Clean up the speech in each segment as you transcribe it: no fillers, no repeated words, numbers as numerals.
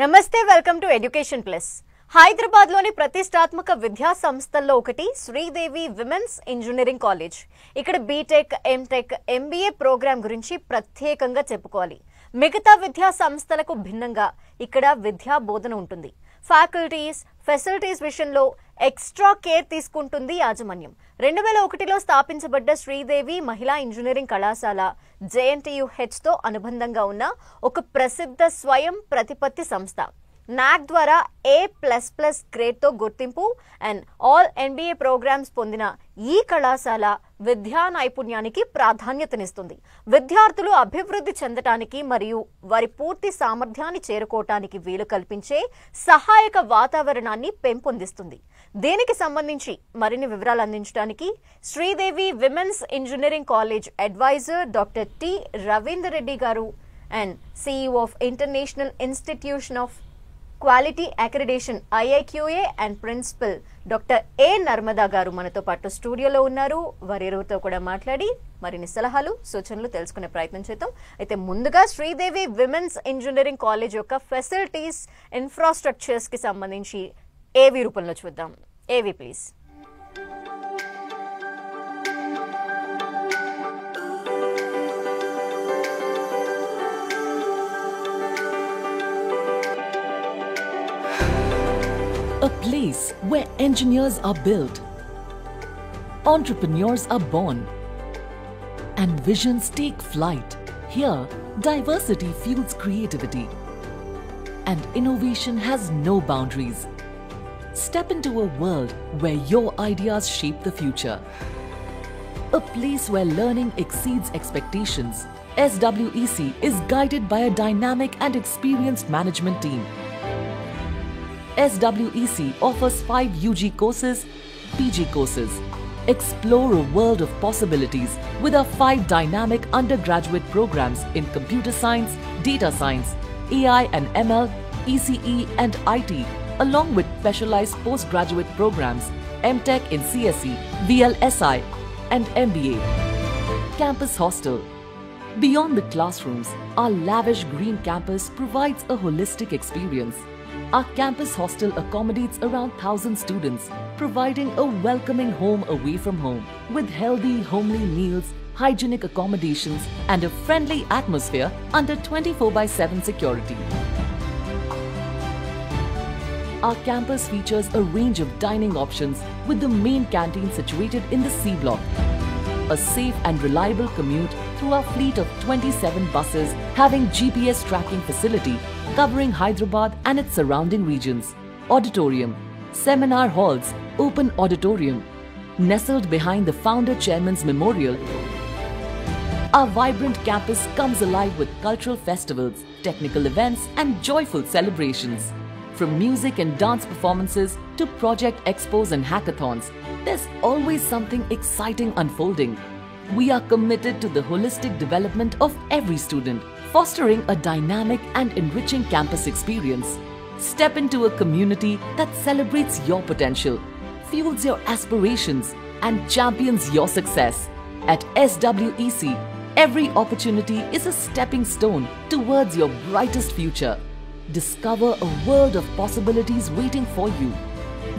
నమస్తే welcome to education plus. Hyderabad లోని ప్రతిష్టాత్మక విద్యా సంస్థల్లో ఒకటి శ్రీదేవి విమెన్స్ ఇంజనీరింగ్ కాలేజ్. ఇక్కడ బీటెక్, ఎంటెక్, ఎంబీఏ ప్రోగ్రామ్ గురించి ప్రత్యేకంగా చెప్పుకోవాలి. మిగతా విద్యా సంస్థలకు భిన్నంగా ఇక్కడ విద్యా బోధన ఉంటుంది. ఫ్యాకల్టీస్, ఫెసిలిటీస్ విషయంలో ఎక్స్ట్రా కేర్ తీసుకుంటుంది యాజమాన్యం. 2001లో స్థాపించబడ్డ శ్రీదేవి మహిళా ఇంజనీరింగ్ కళాశాల JNTUH తో అనుబంధంగా ఉన్న ఒక ప్రసిద్ధ స్వయం ప్రతిపత్తి సంస్థ. NAAC ద్వారా A++ గ్రేడ్తో గుర్తింపు అండ్ ఆల్ NBA ప్రోగ్రామ్స్ పొందిన ఈ కళాశాల విద్యా నైపుణ్యానికి ప్రాధాన్యతనిస్తుంది. విద్యార్థులు అభివృద్ధి చెందటానికి మరియు వారి పూర్తి సామర్థ్యాన్ని చేరుకోవటానికి వీలు కల్పించే సహాయక వాతావరణాన్ని పెంపొందిస్తుంది. దీనికి సంబంధించి మరిన్ని వివరాలు అందించడానికి Sridevi women's engineering college advisor doctor T Ravinder Reddy గారు and CEO of international institution of quality accreditation IIQA and principal doctor A Narmada గారు మనతో పాటు స్టూడియోలో ఉన్నారు. వారిరువుతో కూడా మాట్లాడి మరిన్ని సలహాలు, సూచనలు తెలుసుకునే ప్రయత్నం చేద్దాం. అయితే ముందుగా శ్రీదేవి విమెన్స్ ఇంజనీరింగ్ కాలేజ్ యొక్క ఫెసిలిటీస్, ఇన్ఫ్రాస్ట్రక్చర్స్ కి సంబంధించి ఏవి రూపంలో చూద్దాం. ఏవి please. A place where engineers are built, entrepreneurs are born, and visions take flight. Here, diversity fuels creativity, and innovation has no boundaries. Step into a world where your ideas shape the future. A place where learning exceeds expectations. SWEC is guided by a dynamic and experienced management team. SWEC offers 5 UG courses, PG courses. Explore a world of possibilities with our 5 dynamic undergraduate programs in computer science, data science, AI and ML, ECE and IT, along with specialized postgraduate programs, MTech in CSE, VLSI and MBA. Campus Hostel. Beyond the classrooms, our lavish green campus provides a holistic experience. Our campus hostel accommodates around 1,000 students, providing a welcoming home away from home with healthy, homely meals, hygienic accommodations, and a friendly atmosphere under 24/7 security. Our campus features a range of dining options with the main canteen situated in the C block. A safe and reliable commute through our fleet of 27 buses having GPS tracking facility covering Hyderabad and its surrounding regions. Auditorium, seminar halls, open auditorium. Nestled behind the founder chairman's memorial, our vibrant campus comes alive with cultural festivals, technical events and joyful celebrations. From music and dance performances to project expos and hackathons, there's always something exciting unfolding. We are committed to the holistic development of every student, fostering a dynamic and enriching campus experience. Step into a community that celebrates your potential, fuels your aspirations, and champions your success. At SWEC, every opportunity is a stepping stone towards your brightest future. Discover a world of possibilities waiting for you.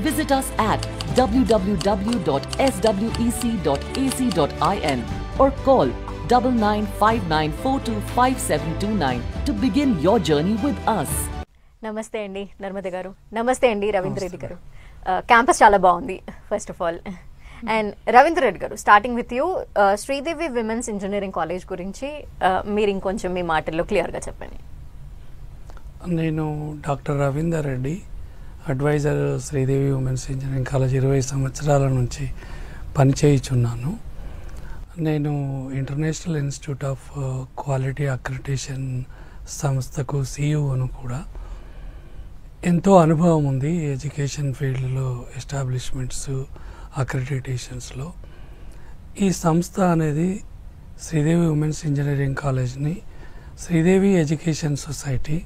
Visit us at www.swec.ac.in or call 9959425729 to begin your journey with us. నమస్తే అండి నర్మద గారు. నమస్తే అండి రవీంద్ర రెడ్డి గారు. Campus చాలా బాగుంది first of all. And Ravindra Reddy గారు, starting with you, Sridevi women's engineering college గురించి మీరు ఇంకొంచెం మీ మాటల్లో క్లియర్గా చెప్పండి. నేను doctor Ravinder Reddy, advisor Sridevi women's engineering college 20 సంవత్సరాల నుంచి పనిచేయుచున్నాను. నేను international institute of quality accreditation సంస్థకు CEOను కూడా. ఎంతో అనుభవం ఉంది ఎడ్యుకేషన్ ఫీల్డ్లో, ఎస్టాబ్లిష్మెంట్స్, అక్రిడిటేషన్స్లో. ఈ సంస్థ అనేది శ్రీదేవి ఉమెన్స్ ఇంజనీరింగ్ కాలేజ్ని Sridevi education society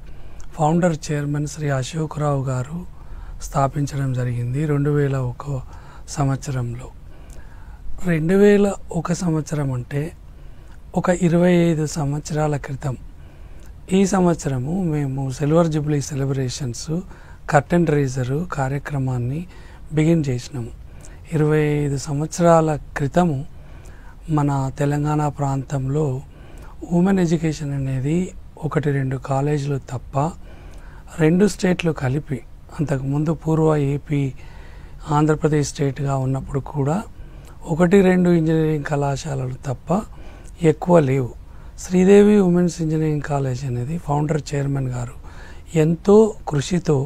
founder chairman Sri Ashok Rao గారు స్థాపించడం జరిగింది 2001 సంవత్సరంలో. 2001 సంవత్సరం అంటే ఒక 25 సంవత్సరాల క్రితం ఈ సంవత్సరము మేము సిల్వర్ జూబ్లీ సెలబ్రేషన్స్ కర్టెన్ రైజరు కార్యక్రమాన్ని బిగిన్ చేసినాము. 25 సంవత్సరాల క్రితము మన తెలంగాణ ప్రాంతంలో ఉమెన్ ఎడ్యుకేషన్ అనేది 1-2 కాలేజీలు తప్ప 2 స్టేట్లు కలిపి, అంతకుముందు పూర్వ ఏపీ ఆంధ్రప్రదేశ్ స్టేట్గా ఉన్నప్పుడు కూడా 1-2 ఇంజనీరింగ్ కళాశాలలు తప్ప ఎక్కువ లేవు. శ్రీదేవి ఉమెన్స్ ఇంజనీరింగ్ కాలేజ్ అనేది ఫౌండర్ చైర్మన్ గారు ఎంతో కృషితో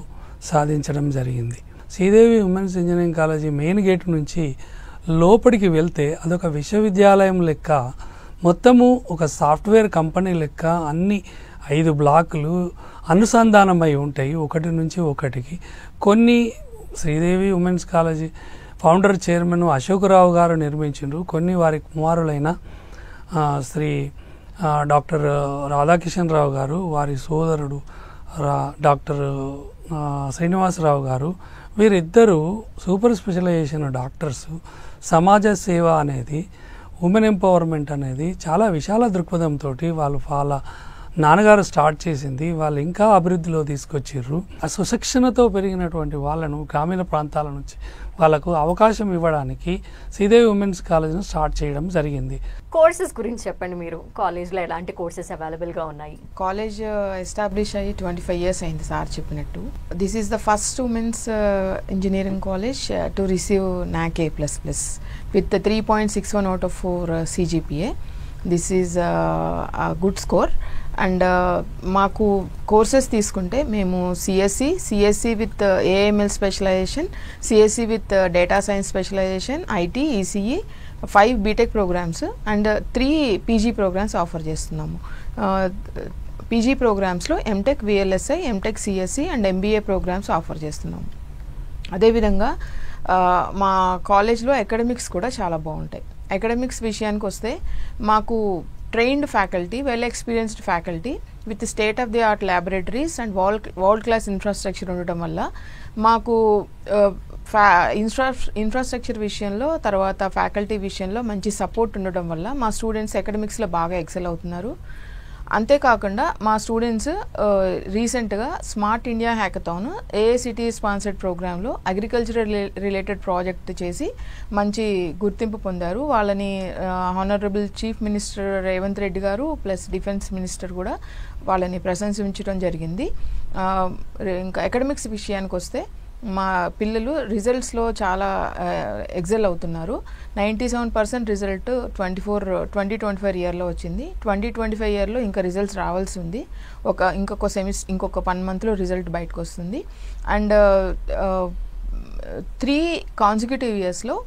సాధించడం జరిగింది. Sridevi women's engineering college main gate నుంచి లోపలికి వెళ్తే అదొక విశ్వవిద్యాలయం లెక్క, మొత్తము ఒక సాఫ్ట్వేర్ కంపెనీ లెక్క అన్ని 5 బ్లాకులు అనుసంధానమై ఉంటాయి ఒకటి నుంచి ఒకటికి. కొన్ని Sridevi women's college founder chairman Ashokarao గారు నిర్మించారు, కొన్ని వారి కుమారులైన శ్రీ డాక్టర్ రాధాకిషన్ రావు గారు, వారి సోదరుడు డాక్టర్ శ్రీనివాసరావు గారు, వీరిద్దరూ సూపర్ స్పెషలైజేషన్ డాక్టర్స్. సమాజ సేవ అనేది, ఉమెన్ ఎంపవర్మెంట్ అనేది చాలా విశాల దృక్పథంతో వాళ్ళ నాన్నగారు స్టార్ట్ చేసింది. వాళ్ళు ఇంకా అభివృద్ధిలో తీసుకొచ్చిర్రు. ఆ సుశిక్షణతో పెరిగినటువంటి వాళ్ళను గ్రామీణ ప్రాంతాల నుంచి వాళ్ళకు అవకాశం ఇవ్వడానికి శ్రీదేవి ఉమెన్స్ కాలేజ్ను స్టార్ట్ చేయడం జరిగింది. కోర్సెస్ గురించి చెప్పండి. మీరు కాలేజ్లో ఎలాంటి కోర్సెస్ అవైలబుల్గా ఉన్నాయి? కాలేజ్ ఎస్టాబ్లిష్ అయ్యి 25 years అయింది సార్ చెప్పినట్టు. This is the first women's engineering college to receive NAAC A++ with 3.61 out of 4 CGPA. This is good score. And మాకు కోర్సెస్ తీసుకుంటే మేము CSC with AML specialisation, CSC with data science specialisation, IT, ECE, 5 BTech programmes and 3 PG programmes offer చేస్తున్నాము. PG ప్రోగ్రామ్స్లో MTech VLSI, MTech CSE and MBA programmes offer చేస్తున్నాము. అదేవిధంగా మా కాలేజ్లో academics కూడా చాలా బాగుంటాయి. అకాడమిక్స్ విషయానికి వస్తే మాకు trained faculty, well experienced faculty with state of the art laboratories and world class infrastructure ఉండడం వల్ల మాకు ఇన్ఫ్రాస్ట్రక్చర్ విషయంలో, తర్వాత ఫ్యాకల్టీ విషయంలో మంచి సపోర్ట్ ఉండడం వల్ల మా స్టూడెంట్స్ అకాడమిక్స్లో బాగా ఎక్సెల్ అవుతున్నారు. అంతేకాకుండా మా స్టూడెంట్స్ రీసెంట్గా smart India hackathon AICTE sponsored ప్రోగ్రాంలో అగ్రికల్చర్ రిలేటెడ్ ప్రాజెక్ట్ చేసి మంచి గుర్తింపు పొందారు. వాళ్ళని honourable chief minister Revanth Reddy గారు ప్లస్ డిఫెన్స్ మినిస్టర్ కూడా వాళ్ళని ప్రశంసించడం జరిగింది. ఇంకా అకాడమిక్స్ విషయానికి వస్తే మా పిల్లలు రిజల్ట్స్లో చాలా ఎక్సెల్ అవుతున్నారు. 97% రిజల్ట్ 2024 ఇయర్లో వచ్చింది. 2025 ఇయర్లో ఇంకా రిజల్ట్స్ రావాల్సి ఉంది. ఇంకొక 1 monthలో రిజల్ట్ బయటకు వస్తుంది. అండ్ 3 consecutive ఇయర్స్లో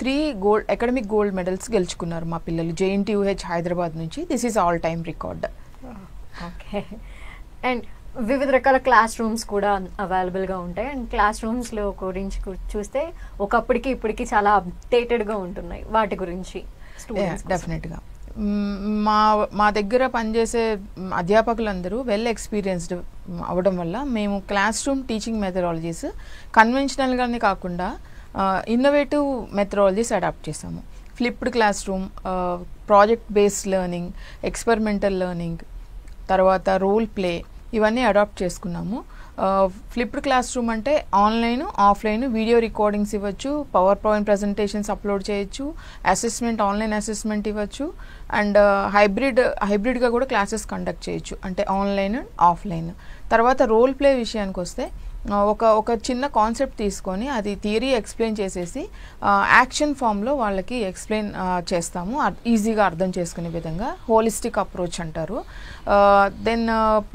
3 అకాడమిక్ గోల్డ్ మెడల్స్ గెలుచుకున్నారు మా పిల్లలు JNTUH హైదరాబాద్ నుంచి. This is all time record. Okay. And వివిధ రకాల క్లాస్ రూమ్స్ కూడా అవైలబుల్గా ఉంటాయి. అండ్ క్లాస్ రూమ్స్లో గురించి చూస్తే ఒకప్పటికి ఇప్పటికి చాలా అప్డేటెడ్గా ఉంటున్నాయి. వాటి గురించి డెఫినెట్గా మా దగ్గర పనిచేసే అధ్యాపకులందరూ వెల్ ఎక్స్పీరియన్స్డ్ అవ్వడం వల్ల మేము క్లాస్ రూమ్ టీచింగ్ మెథడాలజీస్ కన్వెన్షనల్గానే కాకుండా ఇన్నోవేటివ్ మెథడాలజీస్ అడాప్ట్ చేసాము. Flipped class room, project based learning, experimental learning, తర్వాత రోల్ ప్లే, ఇవన్నీ అడాప్ట్ చేసుకున్నాము. ఫ్లిప్డ్ క్లాస్ రూమ్ అంటే ఆన్లైన్, ఆఫ్లైన్ వీడియో రికార్డింగ్స్ ఇవ్వచ్చు, పవర్ పాయింట్ ప్రజెంటేషన్స్ అప్లోడ్ చేయొచ్చు, అసెస్మెంట్, ఆన్లైన్ అసెస్మెంట్ ఇవ్వచ్చు. And హైబ్రిడ్గా కూడా క్లాసెస్ కండక్ట్ చేయొచ్చు, అంటే ఆన్లైన్, ఆఫ్లైన్. తర్వాత రోల్ ప్లే విషయానికి వస్తే ఒక చిన్న కాన్సెప్ట్ తీసుకొని అది థియరీ ఎక్స్ప్లెయిన్ చేసేసి యాక్షన్ ఫామ్లో వాళ్ళకి ఎక్స్ప్లెయిన్ చేస్తాము, ఈజీగా అర్థం చేసుకునే విధంగా. హోలిస్టిక్ అప్రోచ్ అంటారు. దెన్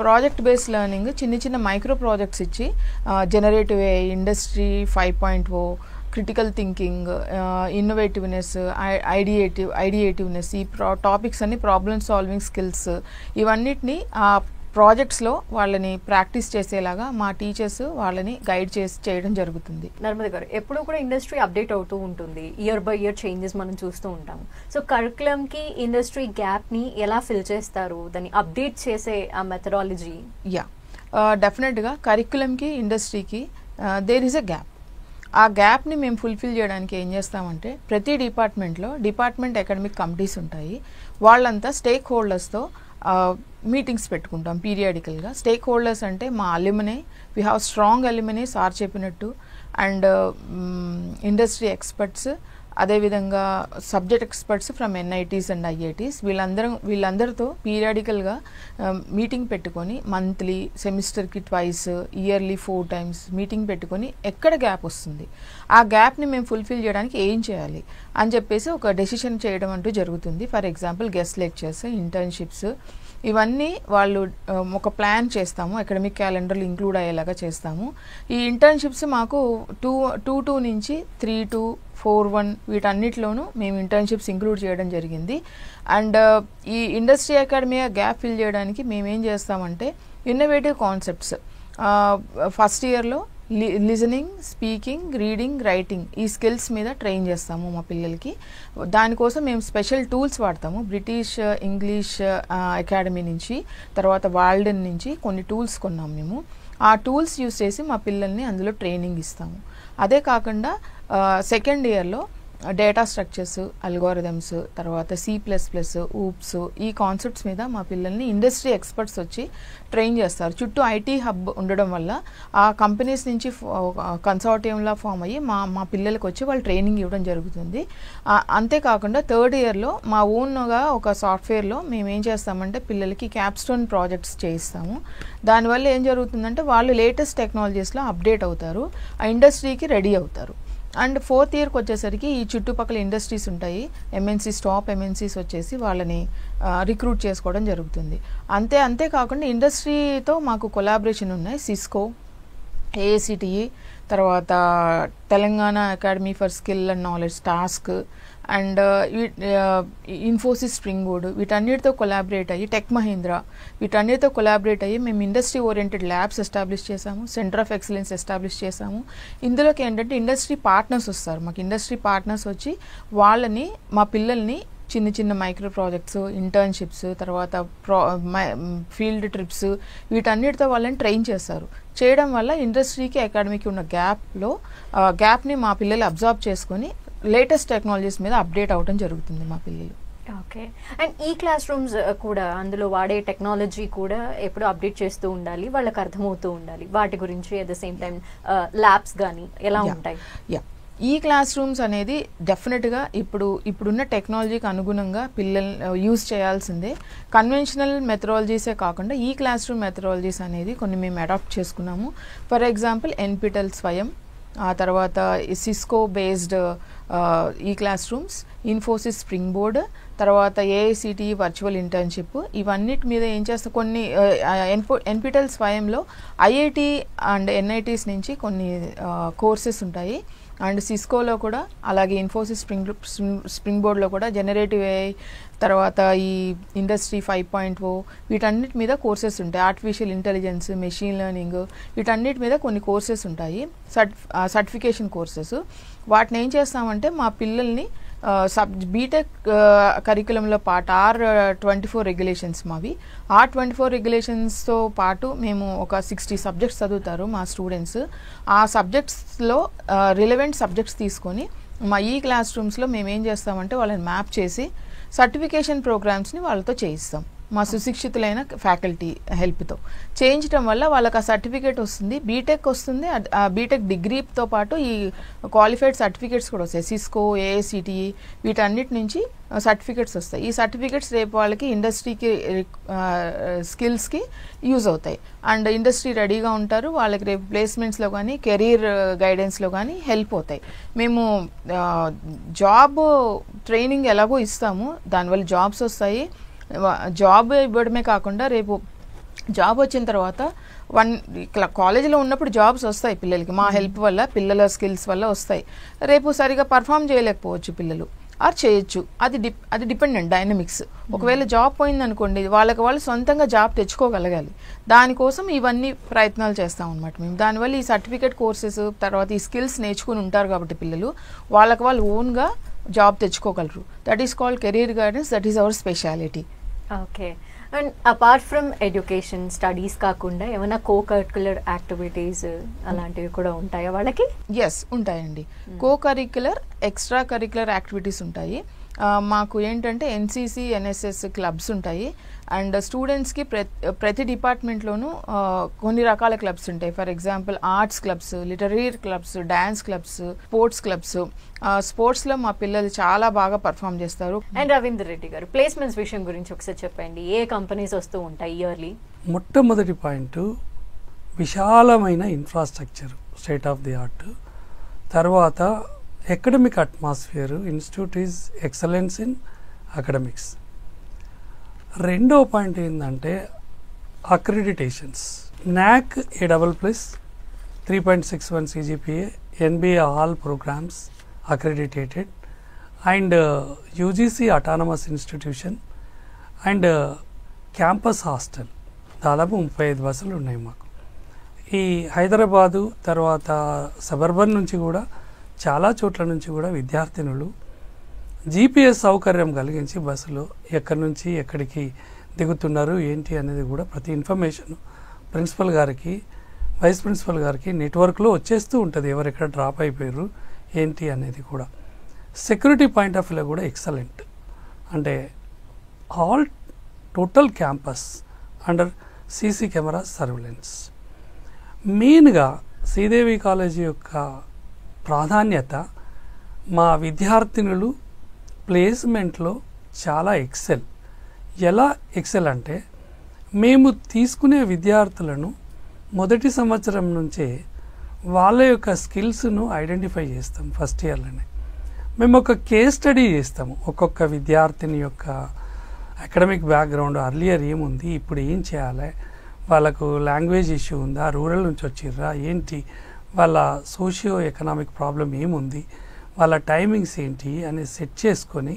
ప్రాజెక్ట్ బేస్డ్ లెర్నింగ్, చిన్న మైక్రో ప్రాజెక్ట్స్ ఇచ్చి generative AI, industry 5.0, critical thinking, innovativeness, ideativeness, ఈ టాపిక్స్ అన్ని ప్రాబ్లమ్ సాల్వింగ్ స్కిల్స్, ఇవన్నిటిని ప్రాజెక్ట్స్లో వాళ్ళని ప్రాక్టీస్ చేసేలాగా మా టీచర్స్ వాళ్ళని గైడ్ చేయడం జరుగుతుంది. నర్మద గారు, ఎప్పుడు కూడా ఇండస్ట్రీ అప్డేట్ అవుతూ ఉంటుంది, ఇయర్ బై ఇయర్ చేంజెస్ మనం చూస్తూ ఉంటాము. సో కరికులంకి ఇండస్ట్రీ గ్యాప్ని ఎలా ఫిల్ చేస్తారు, దాన్ని అప్డేట్ చేసే ఆ మెథడాలజీ? డెఫినెట్గా కరికులంకి ఇండస్ట్రీకి దేర్ ఈజ్ అ గ్యాప్. ఆ గ్యాప్ని మేము ఫుల్ఫిల్ చేయడానికి ఏం చేస్తామంటే ప్రతి డిపార్ట్మెంట్లో డిపార్ట్మెంట్ అకాడమిక్ కమిటీస్ ఉంటాయి. వాళ్ళంతా స్టేక్ హోల్డర్స్తో మీటింగ్స్ పెట్టుకుంటాం పీరియాడికల్గా. స్టేక్ హోల్డర్స్ అంటే మా alumni, we have strong alumni sir చెప్పినట్టు, అండ్ ఇండస్ట్రీ ఎక్స్పర్ట్స్, అదేవిధంగా subject experts from NITs and IITs వీళ్ళందరితో పీరియాడికల్గా మీటింగ్ పెట్టుకొని మంత్లీ, సెమిస్టర్కి ట్వైస్, ఇయర్లీ 4 times మీటింగ్ పెట్టుకొని ఎక్కడ గ్యాప్ వస్తుంది, ఆ గ్యాప్ని మేము ఫుల్ఫిల్ చేయడానికి ఏం చేయాలి అని చెప్పేసి ఒక డెసిషన్ చేయడం అంటూ జరుగుతుంది. For example guest lectures, internships, ఇవన్నీ వాళ్ళు ఒక ప్లాన్ చేస్తాము, అకాడమిక్ క్యాలెండర్లో ఇంక్లూడ్ అయ్యేలాగా చేస్తాము. ఈ ఇంటర్న్షిప్స్ మాకు 2 నుంచి 3 4-1 వీటన్నిటిలోనూ మేము ఇంటర్న్షిప్స్ ఇంక్లూడ్ చేయడం జరిగింది. అండ్ ఈ ఇండస్ట్రీ అకాడమీ గ్యాప్ ఫిల్ చేయడానికి మేము ఏం చేస్తామంటే ఇన్నోవేటివ్ కాన్సెప్ట్స్ ఫస్ట్ ఇయర్లో లిజనింగ్, స్పీకింగ్, రీడింగ్, రైటింగ్ ఈ స్కిల్స్ మీద ట్రైన్ చేస్తాము మా పిల్లలకి. దానికోసం మేము స్పెషల్ టూల్స్ వాడతాము. బ్రిటిష్ ఇంగ్లీష్ అకాడమీ నుంచి, తర్వాత వాల్డెన్ నుంచి కొన్ని టూల్స్ కొన్నాము మేము. ఆ టూల్స్ యూస్ చేసి మా పిల్లల్ని అందులో ట్రైనింగ్ ఇస్తాము. అదే కాకుండా సెకండ్ ఇయర్లో డేటా స్ట్రక్చర్స్, అల్గోరిథమ్స్, తర్వాత C++, ఊప్స్ ఈ కాన్సెప్ట్స్ మీద మా పిల్లల్ని ఇండస్ట్రీ ఎక్స్పర్ట్స్ వచ్చి ట్రైన్ చేస్తారు. చుట్టూ IT హబ్ ఉండడం వల్ల ఆ కంపెనీస్ నుంచి కన్సార్టియంలా ఫామ్ అయ్యి మా పిల్లలకి వచ్చి వాళ్ళు ట్రైనింగ్ ఇవ్వడం జరుగుతుంది. అంతేకాకుండా థర్డ్ ఇయర్లో మా ఓన్గా ఒక సాఫ్ట్వేర్లో మేము ఏం చేస్తామంటే పిల్లలకి క్యాప్స్టోన్ ప్రాజెక్ట్స్ చేయిస్తాము. దానివల్ల ఏం జరుగుతుందంటే వాళ్ళు లేటెస్ట్ టెక్నాలజీస్లో అప్డేట్ అవుతారు, ఆ ఇండస్ట్రీకి రెడీ అవుతారు. అండ్ ఫోర్త్ ఇయర్కి వచ్చేసరికి ఈ చుట్టుపక్కల ఇండస్ట్రీస్ ఉంటాయి, MNCs, టాప్ MNCs వచ్చేసి వాళ్ళని రిక్రూట్ చేసుకోవడం జరుగుతుంది. అంతేకాకుండా ఇండస్ట్రీతో మాకు కొలాబరేషన్ ఉన్నాయి. సిస్కో, AICTE, తర్వాత Telangana academy for skill and knowledge, task, and Infosys, spring board వీటన్నిటితో కొలాబరేట్ అయ్యి, టెక్ మహీంద్రా వీటన్నిటితో కొలాబరేట్ అయ్యి మేము ఇండస్ట్రీ ఓరియంటెడ్ ల్యాబ్స్ ఎస్టాబ్లిష్ చేసాము, సెంటర్ ఆఫ్ ఎక్సలెన్స్ ఎస్టాబ్లిష్ చేసాము. ఇందులోకి ఏంటంటే ఇండస్ట్రీ పార్ట్నర్స్ వస్తారు. మాకు ఇండస్ట్రీ పార్ట్నర్స్ వచ్చి వాళ్ళని, మా పిల్లల్ని చిన్న మైక్రో ప్రాజెక్ట్స్, ఇంటర్న్షిప్స్, తర్వాత ఫీల్డ్ ట్రిప్స్ వీటన్నిటితో వాళ్ళని ట్రైన్ చేస్తారు. చేయడం వల్ల ఇండస్ట్రీకి అకాడమీకి ఉన్న గ్యాప్ని మా పిల్లలు అబ్జర్వ్ చేసుకొని లేటెస్ట్ టెక్నాలజీస్ మీద అప్డేట్ అవ్వడం జరుగుతుంది మా పిల్లలు. ఓకే. అండ్ ఈ క్లాస్ రూమ్స్ కూడా, అందులో వాడే టెక్నాలజీ కూడా ఎప్పుడు అప్డేట్ చేస్తూ ఉండాలి, వాళ్ళకి అర్థమవుతూ ఉండాలి. వాటి గురించి at the same time labs కానీ ఎలా ఉంటాయి? ఈ క్లాస్ రూమ్స్ అనేది డెఫినెట్గా ఇప్పుడున్న టెక్నాలజీకి అనుగుణంగా పిల్లలు యూజ్ చేయాల్సిందే. కన్వెన్షనల్ మెథడాలజీసే కాకుండా ఈ క్లాస్ రూమ్ మెథడాలజీస్ అనేది కొన్ని మేము అడాప్ట్ చేసుకున్నాము. ఫర్ ఎగ్జాంపుల్ NPTEL స్వయం, ఆ తర్వాత సిస్కో బేస్డ్ ఈ class rooms, Infosys spring board, తర్వాత AICTE వర్చువల్ ఇంటర్న్షిప్, ఇవన్నిటి మీద ఏం చేస్తాం కొన్ని NPTEL స్వయంలో IIT అండ్ NITs నుంచి కొన్ని కోర్సెస్ ఉంటాయి. అండ్ సిస్కోలో కూడా అలాగే ఇన్ఫోసిస్ స్ప్రింగ్ బోర్డ్లో కూడా జనరేటివ్ AI, తర్వాత ఈ ఇండస్ట్రీ 5.0 వీటన్నిటి మీద కోర్సెస్ ఉంటాయి. ఆర్టిఫిషియల్ ఇంటెలిజెన్స్, మెషిన్ లెర్నింగ్ వీటన్నిటి మీద కొన్ని కోర్సెస్ ఉంటాయి, సర్టిఫికేషన్ కోర్సెస్. వాటిని ఏం చేస్తామంటే మా పిల్లల్ని బీటెక్ కరికులంలో పాటు R24 రెగ్యులేషన్స్ మావి. R24 రెగ్యులేషన్స్తో పాటు మేము ఒక 60 సబ్జెక్ట్స్ చదువుతారు మా స్టూడెంట్స్. ఆ సబ్జెక్ట్స్లో రిలవెంట్ సబ్జెక్ట్స్ తీసుకొని మా ఈ క్లాస్ రూమ్స్లో మేము ఏం చేస్తామంటే వాళ్ళని మ్యాప్ చేసి సర్టిఫికేషన్ ప్రోగ్రామ్స్ని వాళ్ళతో చేయిస్తాం. మా సుశిక్షితులైన ఫ్యాకల్టీ హెల్ప్తో చేయించడం వల్ల వాళ్ళకి ఆ సర్టిఫికేట్ వస్తుంది, బీటెక్ వస్తుంది. ఆ బీటెక్ డిగ్రీతో పాటు ఈ క్వాలిఫైడ్ సర్టిఫికేట్స్ కూడా వస్తాయి. సిస్కో, AICTE వీటన్నిటి నుంచి సర్టిఫికేట్స్ వస్తాయి. ఈ సర్టిఫికేట్స్ రేపు వాళ్ళకి ఇండస్ట్రీకి స్కిల్స్కి యూజ్ అవుతాయి. అండ్ ఇండస్ట్రీ రెడీగా ఉంటారు, వాళ్ళకి రేపు ప్లేస్మెంట్స్లో కానీ కెరీర్ గైడెన్స్లో కానీ హెల్ప్ అవుతాయి. మేము జాబ్ ట్రైనింగ్ ఎలాగో ఇస్తాము, దానివల్ల జాబ్స్ వస్తాయి. జాబ్ ఇవ్వడమే కాకుండా రేపు జాబ్ వచ్చిన తర్వాత కాలేజీలో ఉన్నప్పుడు జాబ్స్ వస్తాయి పిల్లలకి, మా హెల్ప్ వల్ల, పిల్లల స్కిల్స్ వల్ల వస్తాయి. రేపు సరిగా పర్ఫామ్ చేయలేకపోవచ్చు పిల్లలు, ఆర్ చేయొచ్చు. అది డిపెండెంట్ డైనమిక్స్. ఒకవేళ జాబ్ పోయిందనుకోండి, వాళ్ళు సొంతంగా జాబ్ తెచ్చుకోగలగాలి. దానికోసం ఇవన్నీ ప్రయత్నాలు చేస్తాం అనమాట మేము. దానివల్ల ఈ సర్టిఫికేట్ కోర్సెస్, తర్వాత ఈ స్కిల్స్ నేర్చుకుని ఉంటారు కాబట్టి పిల్లలు వాళ్ళు ఓన్గా జాబ్ తెచ్చుకోగలరు. That is called career guidance. That is our speciality. Okay. And apart from education, studies కాకుండా ఏమైనా కో కరిక్యులర్ యాక్టివిటీస్ అలాంటివి కూడా ఉంటాయా వాళ్ళకి? ఎస్, ఉంటాయండి. Co curricular, extra curricular activities ఉంటాయి. మాకు ఏంటంటే ఎన్సీసీ ఎన్ఎస్ఎస్ క్లబ్స్ ఉంటాయి. అండ్ స్టూడెంట్స్కి ప్రతి డిపార్ట్మెంట్లోనూ కొన్ని రకాల క్లబ్స్ ఉంటాయి. For example arts clubs, literary clubs, dance clubs, sports clubs. స్పోర్ట్స్లో మా పిల్లలు చాలా బాగా పర్ఫామ్ చేస్తారు. అండ్ రవీందర్ రెడ్డి గారు, ప్లేస్మెంట్స్ విషయం గురించి ఒకసారి చెప్పండి. ఏ కంపెనీస్ వస్తూ ఉంటాయి ఇయర్లీ? మొట్టమొదటి పాయింట్ విశాలమైన infrastructure, state of the art. తర్వాత academic atmosphere, institute is excellence in academics. రెండో పాయింట్ ఏంటంటే accreditations. NAC A++, 3.61 CGPA, NBA all programs accredited, and UGC autonomous institution, and campus hostel. దాదాపు 35 బస్సులు ఉన్నాయి మాకు. ఈ హైదరాబాదు తర్వాత సబర్బన్ నుంచి కూడా చాలా చోట్ల నుంచి కూడా విద్యార్థినులు GPS సౌకర్యం కలిగించి బస్సులో ఎక్కడి నుంచి ఎక్కడికి దిగుతున్నారు ఏంటి అనేది కూడా ప్రతి ఇన్ఫర్మేషన్ ప్రిన్సిపల్ గారికి, వైస్ ప్రిన్సిపల్ గారికి నెట్వర్క్లో వచ్చేస్తూ ఉంటుంది, ఎవరెక్కడ డ్రాప్ అయిపోయారు ఏంటి అనేది కూడా. సెక్యూరిటీ పాయింట్ ఆఫ్ వ్యూలో కూడా ఎక్సలెంట్. అంటే all total campus under CC camera surveillance. మెయిన్గా శ్రీదేవి కాలేజీ యొక్క ప్రాధాన్యత మా విద్యార్థినులు ప్లేస్మెంట్లో చాలా ఎక్సెల్. ఎలా ఎక్సెల్ అంటే మేము తీసుకునే విద్యార్థులను మొదటి సంవత్సరం నుంచే వాళ్ళ యొక్క స్కిల్స్ను ఐడెంటిఫై చేస్తాం. ఫస్ట్ ఇయర్లోనే మేము ఒక కేస్ స్టడీ చేస్తాము. ఒక్కొక్క విద్యార్థిని యొక్క అకాడమిక్ బ్యాక్గ్రౌండ్, అర్లియర్ ఏముంది, ఇప్పుడు ఏం చేయాలి, వాళ్ళకు లాంగ్వేజ్ ఇష్యూ ఉందా, రూరల్ నుంచి వచ్చిర్రా ఏంటి, వాళ్ళ సోషియో ఎకనామిక్ ప్రాబ్లం ఏముంది, వాళ్ళ టైమింగ్స్ ఏంటి అని సెట్ చేసుకొని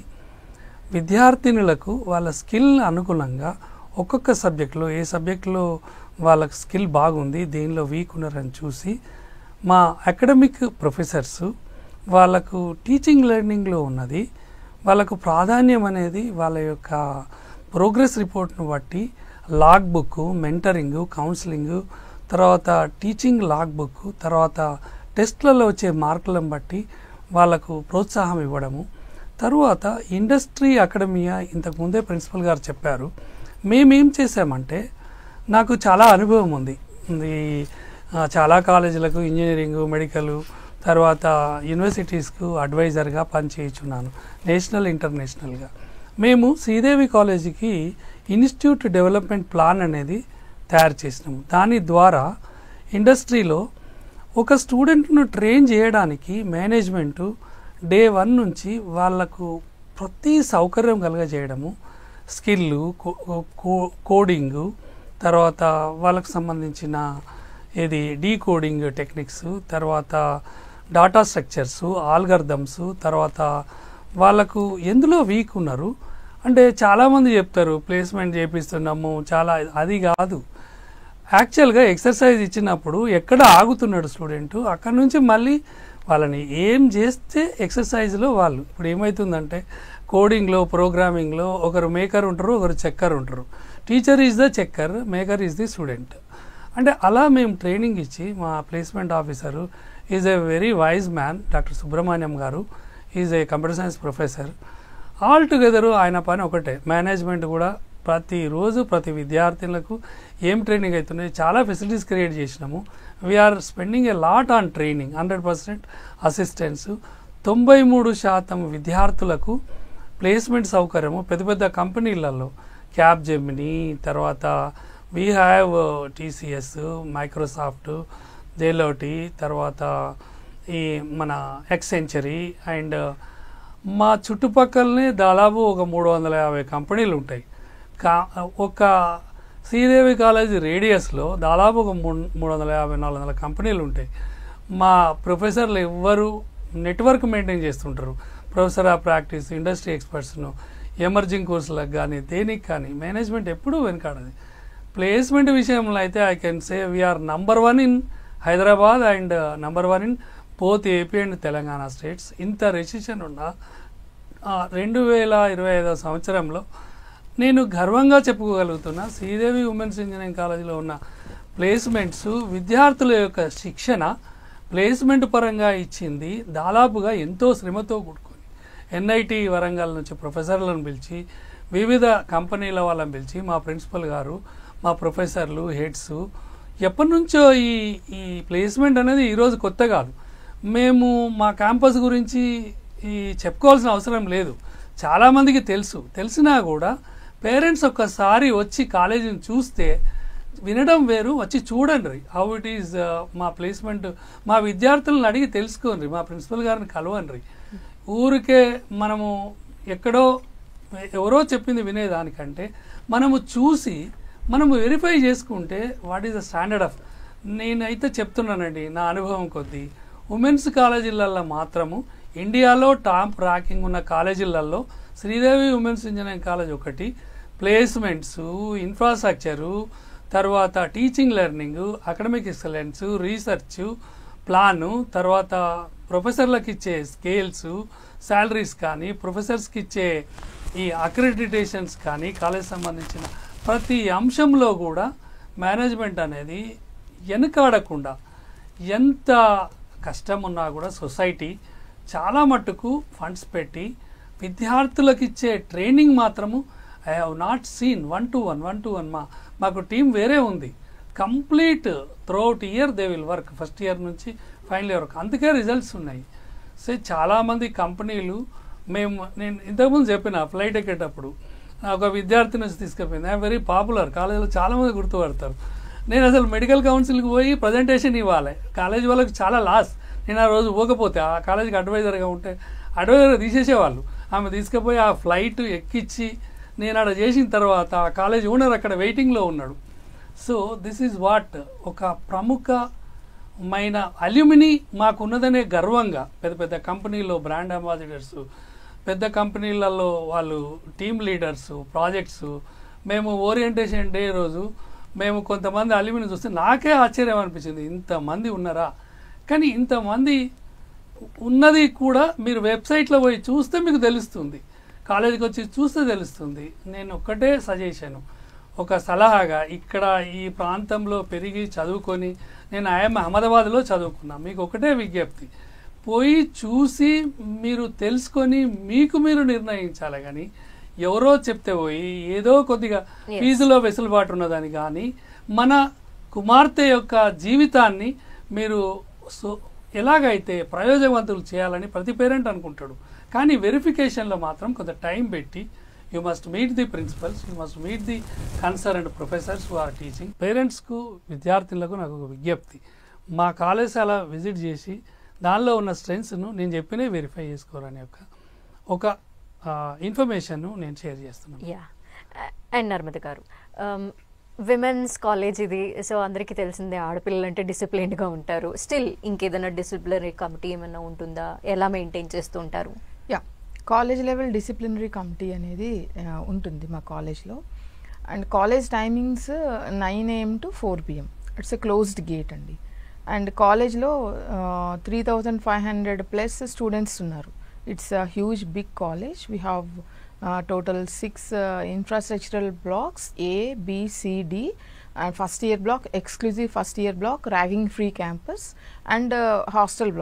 విద్యార్థినులకు వాళ్ళ స్కిల్ అనుగుణంగా ఒక్కొక్క సబ్జెక్టులో ఏ సబ్జెక్టులో వాళ్ళకు స్కిల్ బాగుంది, దేనిలో వీక్ ఉన్నారని చూసి మా అకాడమిక్ ప్రొఫెసర్స్ వాళ్ళకు టీచింగ్ లెర్నింగ్లో ఉన్నది వాళ్ళకు ప్రాధాన్యం అనేది వాళ్ళ యొక్క ప్రోగ్రెస్ రిపోర్ట్ను బట్టి లాగ్ బుక్, మెంటరింగ్, కౌన్సిలింగ్, తర్వాత టీచింగ్ లాగ్ బుక్, తర్వాత టెస్ట్లలో వచ్చే మార్కులను బట్టి వాళ్ళకు ప్రోత్సాహం ఇవ్వడము. తరువాత ఇండస్ట్రీ అకాడమియా ఇంతకుముందే ప్రిన్సిపల్ గారు చెప్పారు. మేమేం చేసామంటే, నాకు చాలా అనుభవం ఉంది, చాలా కాలేజీలకు ఇంజనీరింగ్, మెడికల్, తర్వాత యూనివర్సిటీస్కు అడ్వైజర్గా పనిచేయుచున్నాను నేషనల్ ఇంటర్నేషనల్గా. మేము శ్రీదేవి కాలేజీకి ఇన్స్టిట్యూట్ డెవలప్మెంట్ ప్లాన్ అనేది తయారు చేసినాము. దాని ద్వారా ఇండస్ట్రీలో ఒక స్టూడెంట్ను ట్రైన్ చేయడానికి మేనేజ్మెంటు డే 1 నుంచి వాళ్లకు ప్రతి సౌకర్యం కలగజేయడము, స్కిల్లు, కోడింగు, తర్వాత వాళ్ళకు సంబంధించిన ఏది డీకోడింగ్ టెక్నిక్స్, తర్వాత డాటా స్ట్రక్చర్స్, ఆల్గర్థమ్స్, తర్వాత వాళ్ళకు ఎందులో వీక్ ఉన్నారు అంటే చాలామంది చెప్తారు ప్లేస్మెంట్ చేపిస్తున్నాము చాలా, అది కాదు. యాక్చువల్గా ఎక్సర్సైజ్ ఇచ్చినప్పుడు ఎక్కడ ఆగుతున్నాడు స్టూడెంట్, అక్కడ నుంచి మళ్ళీ వాళ్ళని ఏం చేస్తే ఎక్సర్సైజ్లో వాళ్ళు ఇప్పుడు ఏమవుతుందంటే కోడింగ్లో, ప్రోగ్రామింగ్లో ఒకరు మేకర్ ఉంటారు, ఒకరు చెక్కర్ ఉంటారు. Teacher is the checker, maker is the student. అంటే అలా మేము ట్రైనింగ్ ఇచ్చి మా placement officer is a very wise man, doctor Subrahmanyam గారు, is a computer science professor. All together ఆయన పని ఒకటే. మేనేజ్మెంట్ కూడా ప్రతిరోజు ప్రతి విద్యార్థులకు ఏం ట్రైనింగ్ అవుతున్నాయి, చాలా ఫెసిలిటీస్ క్రియేట్ చేసినాము. We are spending a lot on training, 100% assistance. 93% విద్యార్థులకు ప్లేస్మెంట్ సౌకర్యము పెద్ద పెద్ద కంపెనీలలో, క్యాప్ జెమినీ, తర్వాత వీ హ్యావ్ TCS, మైక్రోసాఫ్ట్, జేలోటి, తర్వాత ఈ మన ఎక్సెంచరీ, అండ్ మా చుట్టుపక్కలనే దాదాపు ఒక 350 కంపెనీలు ఉంటాయి. ఒక శ్రీదేవి కాలేజీ రేడియస్లో దాదాపు ఒక 350-400 కంపెనీలు ఉంటాయి. మా ప్రొఫెసర్లు ఎవ్వరు నెట్వర్క్ మెయింటైన్ చేస్తుంటారు. ప్రొఫెసర్ ఆఫ్ ప్రాక్టీస్, ఇండస్ట్రీ ఎక్స్పర్ట్స్ను, ఎమర్జింగ్ కోర్సులకు కానీ దేనికి కానీ మేనేజ్మెంట్ ఎప్పుడూ వెనకాడది. ప్లేస్మెంట్ విషయంలో అయితే I can say we are number 1 in Hyderabad and number 1 in both AP and Telangana states. ఇంత రెసిషన్ ఉన్న 2025 సంవత్సరంలో నేను గర్వంగా చెప్పుకోగలుగుతున్నా, శ్రీదేవి ఉమెన్స్ ఇంజనీరింగ్ కాలేజీలో ఉన్న ప్లేస్మెంట్స్ విద్యార్థుల యొక్క శిక్షణ ప్లేస్మెంట్ పరంగా ఇచ్చింది దాదాపుగా ఎంతో శ్రమతో కూడుకొని. ఎన్ఐటి వరంగల్ నుంచి ప్రొఫెసర్లను పిలిచి వివిధ కంపెనీల వాళ్ళని పిలిచి మా ప్రిన్సిపల్ గారు మా ప్రొఫెసర్లు హెడ్స్ ఎప్పటి నుంచో ఈ ప్లేస్మెంట్ అనేది ఈరోజు కొత్త కాదు. మేము మా క్యాంపస్ గురించి చెప్పుకోవాల్సిన అవసరం లేదు, చాలామందికి తెలిసినా కూడా పేరెంట్స్ ఒక్కసారి వచ్చి కాలేజీని చూస్తే వినడం వేరు, వచ్చి చూడండి హౌ ఇట్ ఈజ్ మా ప్లేస్మెంట్. మా విద్యార్థులను అడిగి తెలుసుకోండి, మా ప్రిన్సిపల్ గారిని కలవండి. ఊరికే మనము ఎక్కడో ఎవరో చెప్పింది వినేదానికంటే మనము చూసి మనము వెరిఫై చేసుకుంటే what is the standard of. నేనైతే చెప్తున్నానండి నా అనుభవం కొద్దీ, ఉమెన్స్ కాలేజీలలో మాత్రము ఇండియాలో టాప్ ర్యాంకింగ్ ఉన్న కాలేజీలలో శ్రీదేవి ఉమెన్స్ ఇంజనీరింగ్ కాలేజ్ ఒకటి. ప్లేస్మెంట్స్, ఇన్ఫ్రాస్ట్రక్చరు, తర్వాత teaching learning, academic excellence, research plan, తర్వాత ప్రొఫెసర్లకు ఇచ్చే స్కేల్స్, శాలరీస్ కానీ, ప్రొఫెసర్స్కి ఇచ్చే ఈ అక్రెడిటేషన్స్ కానీ, కాలేజ్ సంబంధించిన ప్రతి అంశంలో కూడా మేనేజ్మెంట్ అనేది వెనుకాడకుండా, ఎంత కష్టం ఉన్నా కూడా సొసైటీ చాలా మట్టుకు ఫండ్స్ పెట్టి విద్యార్థులకు ఇచ్చే ట్రైనింగ్ మాత్రము I have not seen 1-to-1 మాకు టీం వేరే ఉంది. Complete throughout year they will work, first year నుంచి ఫైనల్ ఇయర్ వరకు. అందుకే రిజల్ట్స్ ఉన్నాయి. సో చాలామంది కంపెనీలు నేను ఇంతకుముందు చెప్పిన ఫ్లైట్ ఎక్కేటప్పుడు ఒక విద్యార్థి నుంచి తీసుకుపోయింది. ఐఎమ్ వెరీ పాపులర్, కాలేజీలో చాలామంది గుర్తుపడతారు. నేను అసలు మెడికల్ కౌన్సిల్కి పోయి ప్రజెంటేషన్ ఇవ్వాలి, కాలేజీ వాళ్ళకి చాలా లాస్. నేను ఆ రోజు పోకపోతే ఆ కాలేజీకి అడ్వైజర్గా ఉంటే అడ్వైజర్ తీసేసేవాళ్ళు. ఆమె తీసుకుపోయి ఆ ఫ్లైట్ ఎక్కించి నేను అక్కడ చేసిన తర్వాత ఆ కాలేజ్ ఓనర్ అక్కడ వెయిటింగ్లో ఉన్నాడు. సో దిస్ ఈజ్ వాట్, ఒక ప్రముఖమైన అల్యూమినీ మాకున్నదనే గర్వంగా పెద్ద పెద్ద కంపెనీలో బ్రాండ్ అంబాసిడర్స్, పెద్ద కంపెనీలలో వాళ్ళు టీమ్ లీడర్స్, ప్రాజెక్ట్స్. మేము ఓరియంటేషన్ డే రోజు మేము కొంతమంది అల్యూమినీ చూస్తే నాకే ఆశ్చర్యం అనిపించింది, ఇంతమంది ఉన్నారా. కానీ ఇంతమంది ఉన్నది కూడా మీరు వెబ్సైట్లో పోయి చూస్తే మీకు తెలుస్తుంది, కాలేజీకి వచ్చి చూస్తే తెలుస్తుంది. నేను ఒక్కటే సజెషను, ఒక సలహాగా, ఇక్కడ ఈ ప్రాంతంలో పెరిగి చదువుకొని, నేను ఐఎమ్ అహ్మదాబాద్లో చదువుకున్నా, మీకు ఒకటే విజ్ఞప్తి, పోయి చూసి మీరు తెలుసుకొని మీకు మీరు నిర్ణయించాలి. కానీ ఎవరో చెప్తే పోయి ఏదో కొద్దిగా ఫీజులో వెసులుబాటు ఉన్నదని కానీ మన కుమార్తె యొక్క జీవితాన్ని మీరు ఎలాగైతే ప్రయోజనవంతులు చేయాలని ప్రతి పేరెంట్ అనుకుంటాడు. కానీ వెరిఫికేషన్లో మాత్రం కొంత టైం పెట్టి you must meet the principals, you must meet the concerned professors who are teaching. పేరెంట్స్కు విద్యార్థులకు నాకు ఒక విజ్ఞప్తి, మా కళాశాల విజిట్ చేసి దానిలో ఉన్న స్ట్రెంగ్స్ను నేను చెప్పినే వెరిఫై చేసుకోవాలని ఒక ఇన్ఫర్మేషన్ను నేను షేర్ చేస్తున్నాను. అండ్ నర్మద గారు, విమెన్స్ కాలేజ్ ఇది, సో అందరికీ తెలిసిందే ఆడపిల్లలు అంటే డిసిప్లిన్డ్గా ఉంటారు. స్టిల్ ఇంకేదైనా డిసిప్లినరీ కమిటీ ఏమైనా ఉంటుందా, ఎలా మెయింటైన్ చేస్తూ ఉంటారు? కాలేజ్ లెవెల్ డిసిప్లినరీ కమిటీ అనేది ఉంటుంది మా కాలేజ్లో. And college timings 9 AM to 4 PM. It's a closed gate అండి. అండ్ కాలేజ్లో 3,500+ స్టూడెంట్స్ ఉన్నారు. It's a huge big college. We have total 6 infrastructural blocks, A, B, C, D, and first year block, exclusive first year block, ragging free campus, and hostel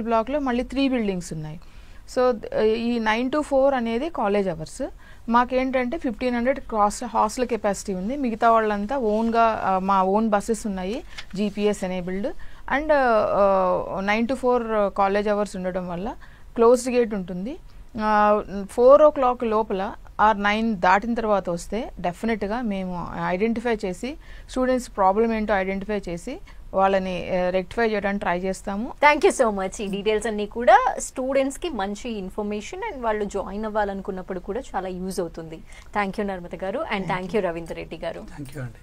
block lo malli 3 buildings unnai. So ee 9 to 4 anedi college hours. మాకేంటంటే 1500 hostel capacity ఉంది. మిగతా వాళ్ళంతా ఓన్గా మా own buses ఉన్నాయి, GPS enabled. And 9 to 4 college hours ఉండడం వల్ల closed gate ఉంటుంది. 4 o'clock లోపల ఆర్ 9 దాటిన తర్వాత వస్తే డెఫినెట్గా మేము ఐడెంటిఫై చేసి స్టూడెంట్స్ ప్రాబ్లం ఏంటో ఐడెంటిఫై చేసి వాళ్ళని రెక్టిఫై చేయడానికి ట్రై చేస్తాము. Thank you so much. ఈ డీటెయిల్స్ అన్నీ కూడా స్టూడెంట్స్కి మంచి ఇన్ఫర్మేషన్ అండ్ వాళ్ళు జాయిన్ అవ్వాలనుకున్నప్పుడు కూడా చాలా యూజ్ అవుతుంది. థ్యాంక్ యూ నర్మద గారు and thank you Ravinder Reddy గారు. థ్యాంక్ యూ అండి.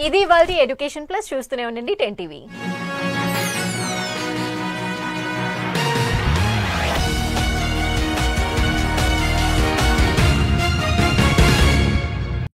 ఇది వాళ్ళ ఎడ్యుకేషన్ ప్లస్. చూస్తూనే ఉండండి 10 TV.